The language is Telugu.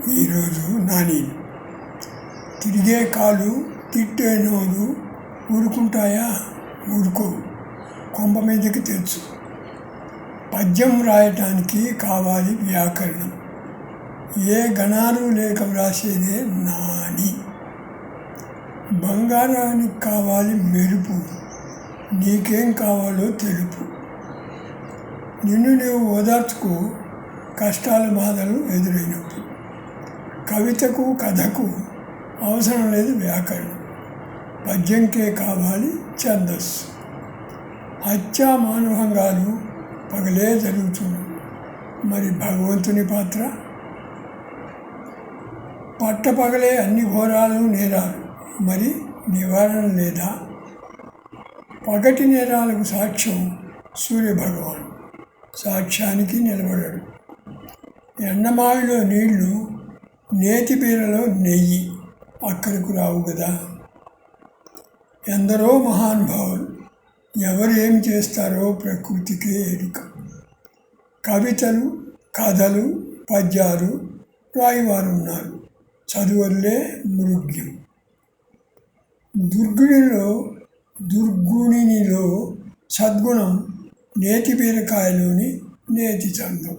ఈరోజు నాని తిరిగే కాలు తిట్టే నోరు ఊరుకుంటాయా? ఊరుకోవు. కొంప మీదకి తెచ్చు. పద్యం రాయటానికి కావాలి వ్యాకరణం. ఏ గణాలు లేక వ్రాసేదే నాని. బంగారానికి కావాలి మెరుపు. నీకేం కావాలో తెలుపు. నిన్ను నీవు ఓదార్చుకో కష్టాల బాధలు ఎదురైనప్పుడు. కవితకు కథకు అవసరం లేదు వ్యాకరణం. పద్యంకే కావాలి ఛందస్సు. హత్యా మానభంగాలు పగలే జరుగుతున్నాయి. మరి భగవంతుని పాత్ర? పట్టపగలే అన్ని ఘోరాలు నేరాలు. మరి నివారణ లేదా? పగటి నేరాలకు సాక్ష్యం సూర్యభగవాన్. సాక్ష్యానికి నిలబడడు. ఎండమావిలో నీళ్లు, నేతి బీరలో నెయ్యి అక్కడికి రావు కదా. ఎందరో మహానుభావులు ఎవరు ఏమి చేస్తారో ప్రకృతికే ఎరుక. కవితలు, కథలు, పద్యాలు రాయివారు ఉన్నారు. చదువులే మృగ్యం. దుర్గుణినిలో సద్గుణం నేతి బీరకాయలోని నేతి చందం.